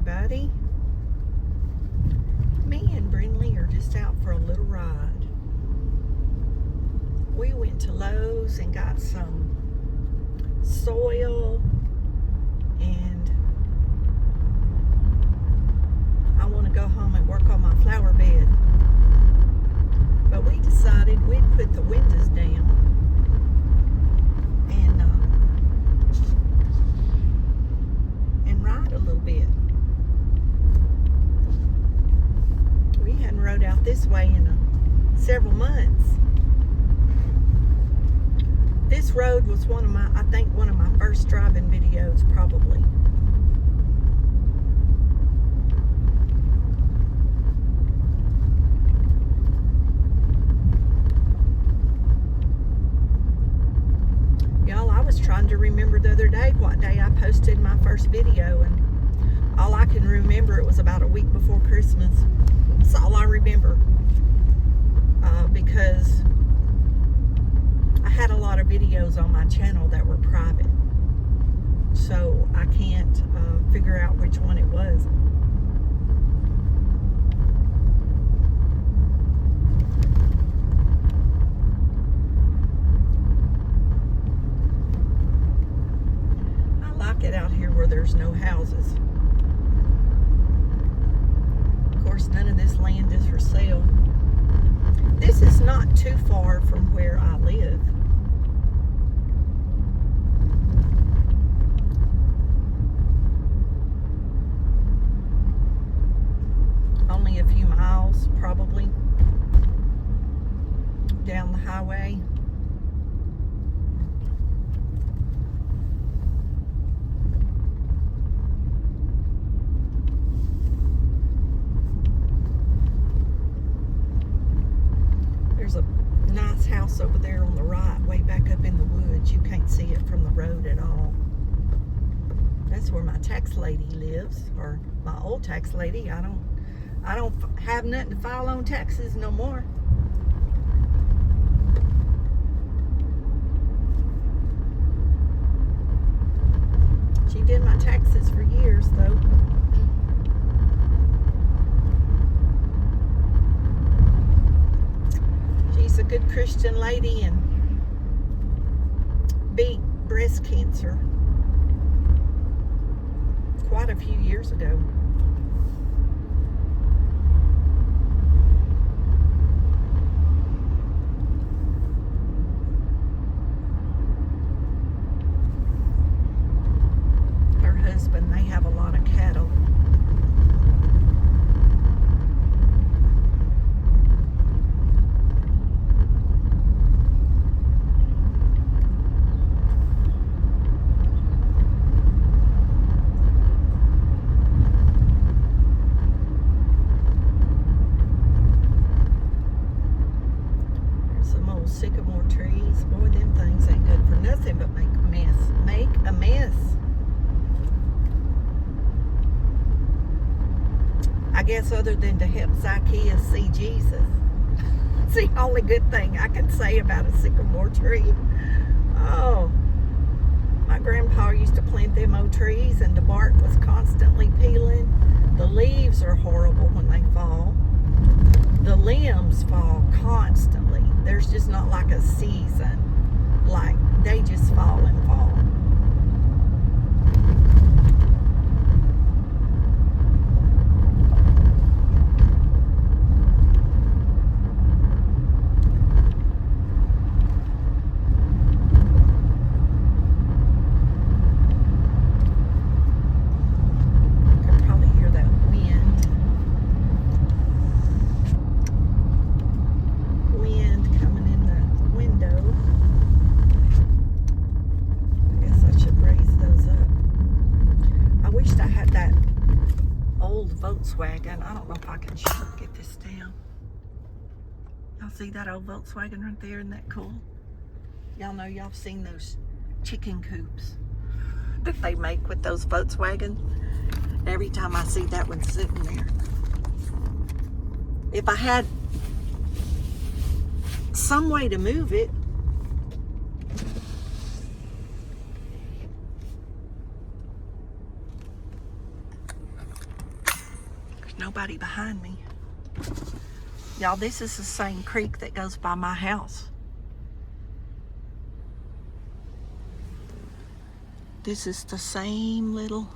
everybody. Me and Brindley are just out for a little ride. We went to Lowe's and got some soil, and I want to go home and work on my flower bed. But we decided we'd put the windows down and ride a little bit. We hadn't rode out this way in several months. This road was one of my first driving videos, probably. Y'all, I was trying to remember the other day what day I posted my first video, and all I can remember, it was about a week before Christmas. That's all I remember, because I had a lot of videos on my channel that were private, so I can't figure out which one it was. I like it out here where there's no houses. Of course, none of this land is for sale. This is not too far from where I live. Only a few miles, probably, down the highway. There's a nice house over there on the right, way back up in the woods. You can't see it from the road at all. That's where my tax lady lives, or my old tax lady. I don't have nothing to file on taxes no more. She did my taxes for years, though. She's a good Christian lady and beat breast cancer quite a few years ago. Her husband, they have a lot of cattle. Sycamore trees. Boy, them things ain't good for nothing but make a mess. Make a mess. I guess other than to help Zacchaeus see Jesus. It's the only good thing I can say about a sycamore tree. Oh, my grandpa used to plant them old trees, and the bark was constantly peeling. The leaves are horrible when they fall. The limbs fall constantly. There's just not like a season. Like, they just fall and fall. You can probably hear that wind. Coming in the window. I guess I should raise those up. I wished I had that old Volkswagen. I don't know if I can get this down. Y'all see that old Volkswagen right there? Isn't that cool? Y'all know, y'all seen those chicken coops that they make with those Volkswagens? Every time I see that one sitting there. If I had some way to move it, nobody behind me. Y'all, this is the same creek that goes by my house. This is the same little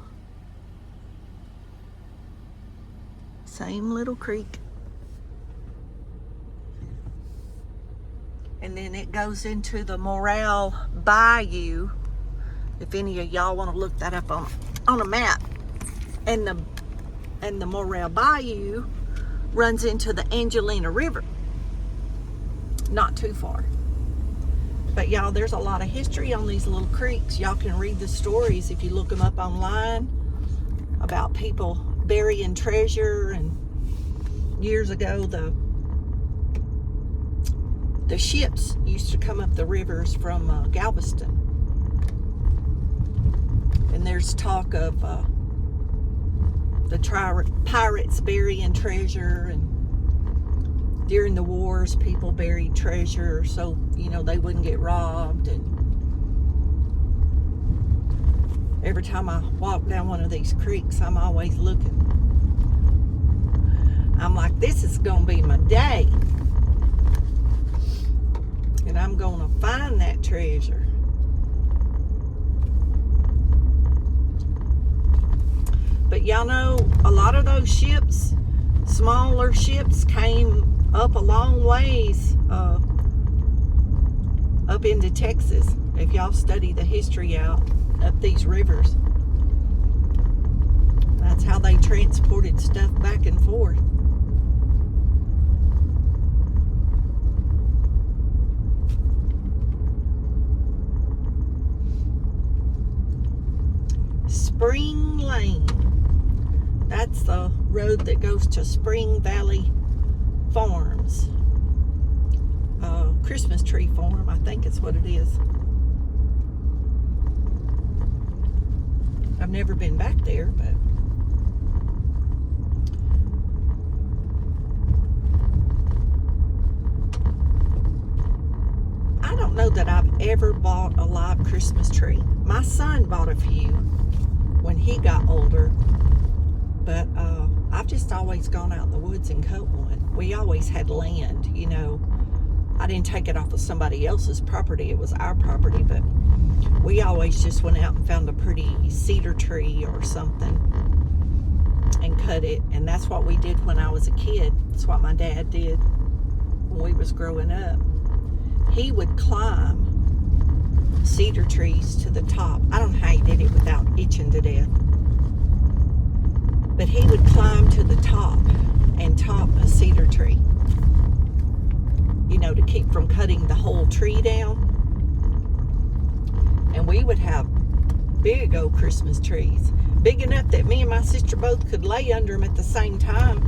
creek. And then it goes into the Morale Bayou. If any of y'all want to look that up on a map. And the Morale Bayou runs into the Angelina River. Not too far. But y'all, there's a lot of history on these little creeks. Y'all can read the stories if you look them up online about people burying treasure. And years ago, the ships used to come up the rivers from Galveston. And there's talk of the pirates burying treasure, and during the wars, people buried treasure so, they wouldn't get robbed. And every time I walk down one of these creeks, I'm always looking. I'm like, this is going to be my day. And I'm going to find that treasure. But y'all know, a lot of those ships, smaller ships, came up a long ways up into Texas. If y'all study the history up these rivers, that's how they transported stuff back and forth. Spring Lane. That's the road that goes to Spring Valley Farms. Christmas Tree Farm, I think it's what it is. I've never been back there, but I don't know that I've ever bought a live Christmas tree. My son bought a few when he got older, but I've just always gone out in the woods and cut one. We always had land, I didn't take it off of somebody else's property. It was our property, but we always just went out and found a pretty cedar tree or something and cut it. And that's what we did when I was a kid. That's what my dad did when we was growing up. He would climb cedar trees to the top. I don't know how he did it without itching to death. But he would climb to the top and top a cedar tree, to keep from cutting the whole tree down. And we would have big old Christmas trees, big enough that me and my sister both could lay under them at the same time.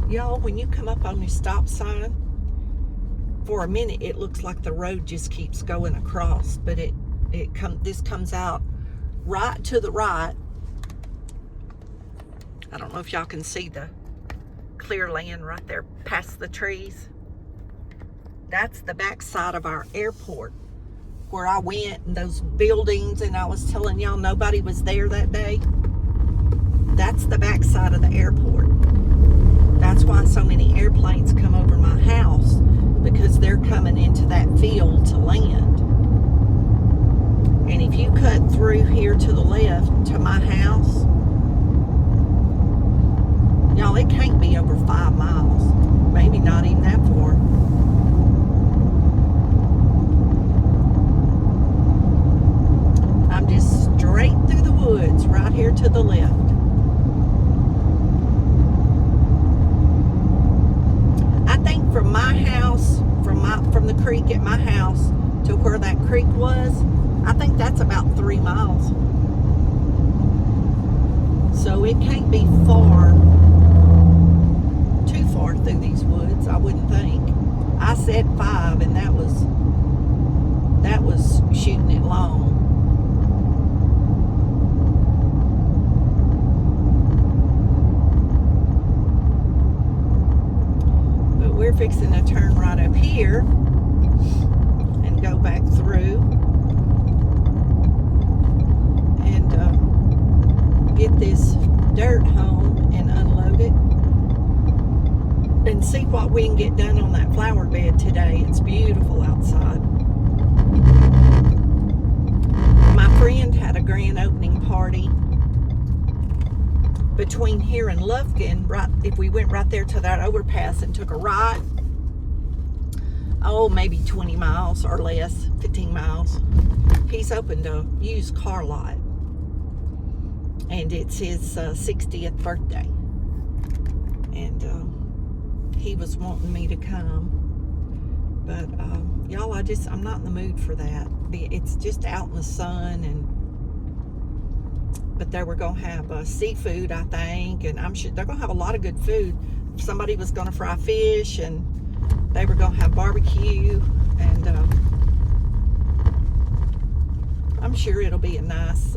Y'all, when you come up on the stop sign, for a minute it looks like the road just keeps going across, but this comes out right to the right. I don't know if y'all can see the clear land right there past the trees. That's the back side of our airport where I went, and those buildings, and I was telling y'all nobody was there that day. That's the back side of the airport. That's why so many airplanes come over my house, because they're coming into that field to land. And if you cut through here to the left to my house, y'all, it can't be over 5 miles. Maybe not even that far. I'm just straight through the woods right here to the left. I think from my house, from the creek at my house to where that creek was, I think that's about 3 miles. So it can't be too far through these woods, I wouldn't think. I said 5, and that was shooting it long. But we're fixing to turn right up here go back through and get this dirt home and unload it and see what we can get done on that flower bed today. It's beautiful outside. My friend had a grand opening party between here and Lufkin. Right, if we went right there to that overpass and took a right, maybe 20 miles or less, 15 miles. He's opened a used car lot, and it's his 60th birthday, and he was wanting me to come, but y'all, I'm not in the mood for that. It's just out in the sun, but they were gonna have seafood, I think, and I'm sure they're gonna have a lot of good food. Somebody was gonna fry fish, and they were gonna have barbecue, and I'm sure it'll be a nice,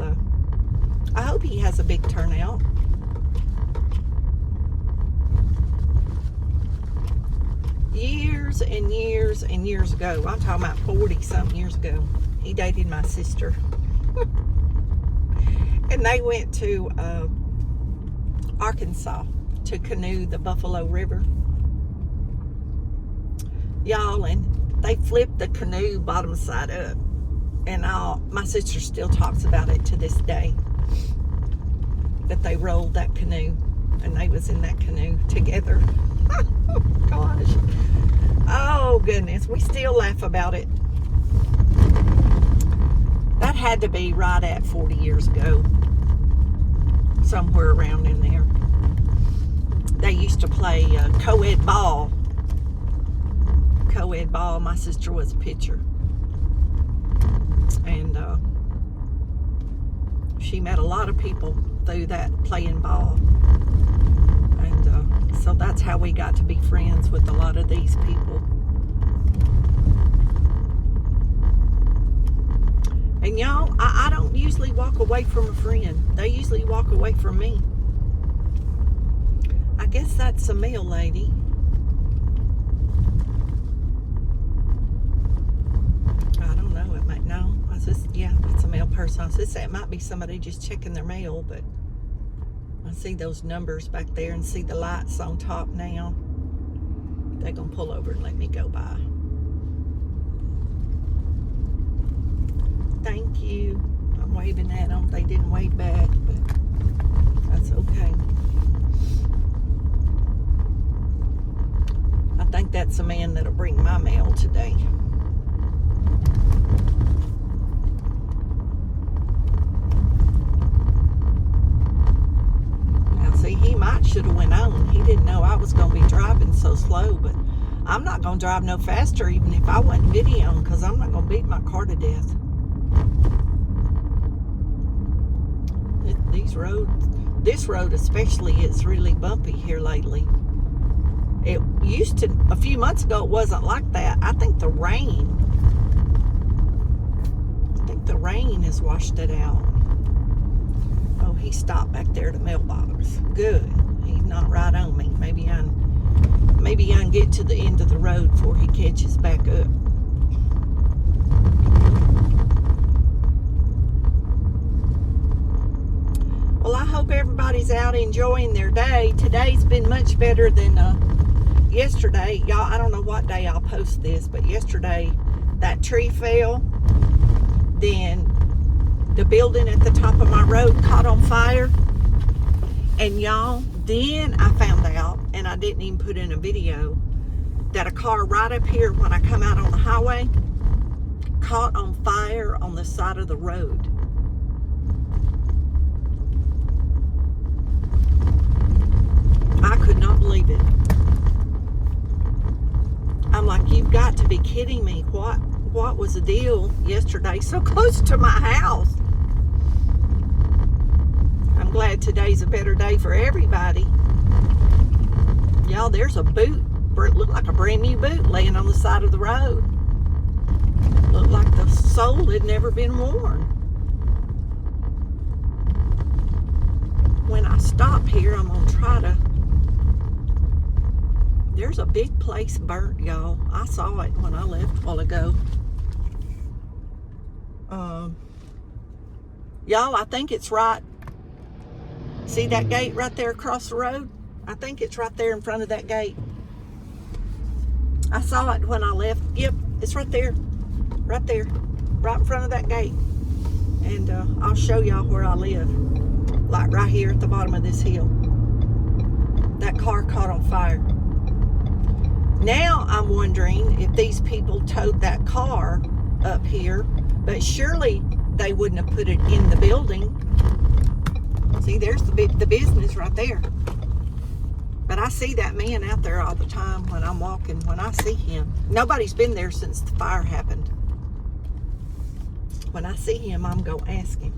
I hope he has a big turnout. Years and years and years ago, I'm talking about 40-something years ago, he dated my sister. And they went to Arkansas to canoe the Buffalo River. Y'all, and they flipped the canoe bottom side up. And my sister still talks about it to this day, that they rolled that canoe and they was in that canoe together. Oh gosh, oh goodness, we still laugh about it. That had to be right at 40 years ago, somewhere around in there. They used to play co-ed ball. My sister was a pitcher, and she met a lot of people through that playing ball, and so that's how we got to be friends with a lot of these people. And y'all, I don't usually walk away from a friend. They usually walk away from me. I guess that's a male lady. Yeah, it's a male person. I was just saying it might be somebody just checking their mail, but I see those numbers back there and see the lights on top now. They're going to pull over and let me go by. Thank you. I'm waving at them. They didn't wave back, but that's okay. I think that's the man that'll bring my mail today. He might should have went on. He didn't know I was going to be driving so slow, but I'm not going to drive no faster even if I wasn't videoing, because I'm not going to beat my car to death. This road especially, is really bumpy here lately. It used to, a few months ago, it wasn't like that. I think the rain has washed it out. Oh, he stopped back there at the mailbox. Good. He's not right on me. Maybe I can get to the end of the road before he catches back up. Well, I hope everybody's out enjoying their day. Today's been much better than yesterday. Y'all, I don't know what day I'll post this, but yesterday that tree fell. Then the building at the top of my road caught on fire. And y'all, then I found out, and I didn't even put in a video, that a car right up here when I come out on the highway caught on fire on the side of the road. I could not believe it. I'm like, you've got to be kidding me. What was the deal yesterday so close to my house? I'm glad today's a better day for everybody. Y'all, there's a boot. It looked like a brand new boot laying on the side of the road. Looked like the sole had never been worn. When I stop here, I'm going to try to... There's a big place burnt, y'all. I saw it when I left a while ago. Y'all, I think it's right. See that gate right there across the road? I think it's right there in front of that gate. I saw it when I left. Yep, it's right there. Right there. Right in front of that gate. And I'll show y'all where I live. Like right here at the bottom of this hill. That car caught on fire. Now I'm wondering if these people towed that car up here, but surely they wouldn't have put it in the building. See, there's the business right there. But I see that man out there all the time when I'm walking, when I see him. Nobody's been there since the fire happened. When I see him, I'm going to ask him.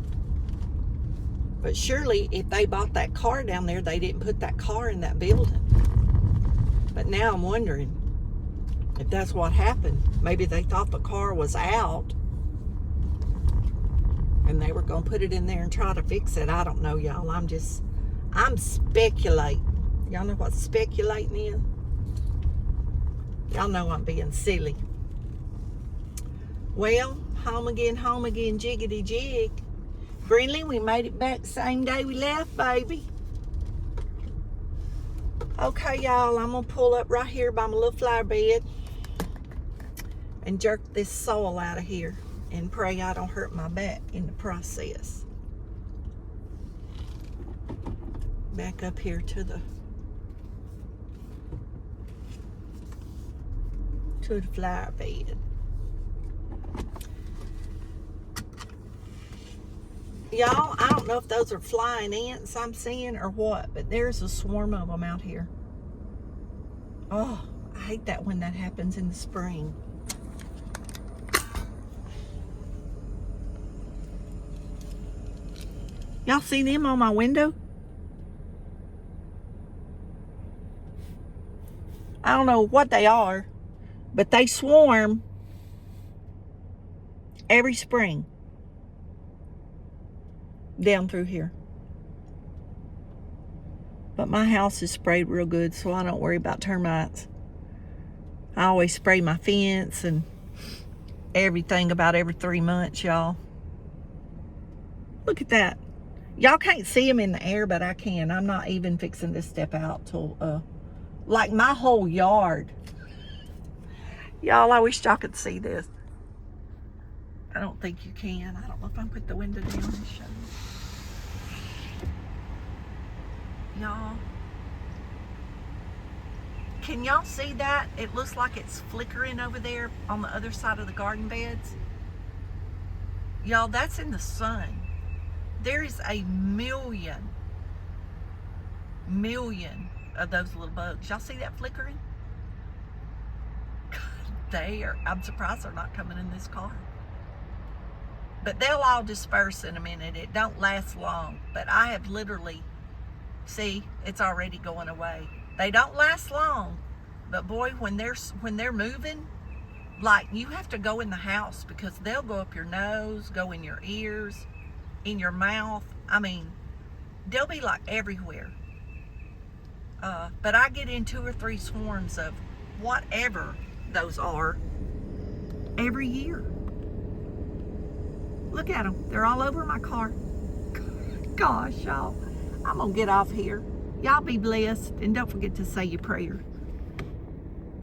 But surely if they bought that car down there, they didn't put that car in that building. But now I'm wondering if that's what happened. Maybe they thought the car was out and they were going to put it in there and try to fix it. I don't know, y'all. I'm speculating. Y'all know what speculating is? Y'all know I'm being silly. Well, home again, jiggity jig. Greenlee, we made it back the same day we left, baby. Okay, y'all, I'm going to pull up right here by my little flower bed and jerk this soil out of here and pray I don't hurt my back in the process. Back up here to the flower bed. Y'all, I don't know if those are flying ants I'm seeing or what, but there's a swarm of them out here. Oh, I hate that when that happens in the spring. Y'all see them on my window? I don't know what they are, but they swarm every spring down through here. But my house is sprayed real good, so I don't worry about termites. I always spray my fence and everything about every 3 months, y'all. Look at that. Y'all can't see them in the air, but I can. I'm not even fixing to step out till, like my whole yard. Y'all, I wish y'all could see this. I don't think you can. I don't know if I can put the window down and show you. Y'all, can y'all see that? It looks like it's flickering over there on the other side of the garden beds. Y'all, that's in the sun. There is a million of those little bugs. Y'all see that flickering? I'm surprised they're not coming in this car. But they'll all disperse in a minute. It don't last long. But I have literally, see, it's already going away. They don't last long. But boy, when they're moving, like you have to go in the house because they'll go up your nose, go in your ears, in your mouth. I mean, they'll be like everywhere. But I get in 2 or 3 swarms of whatever those are every year. Look at them. They're all over my car. Gosh, y'all. I'm going to get off here. Y'all be blessed. And don't forget to say your prayers.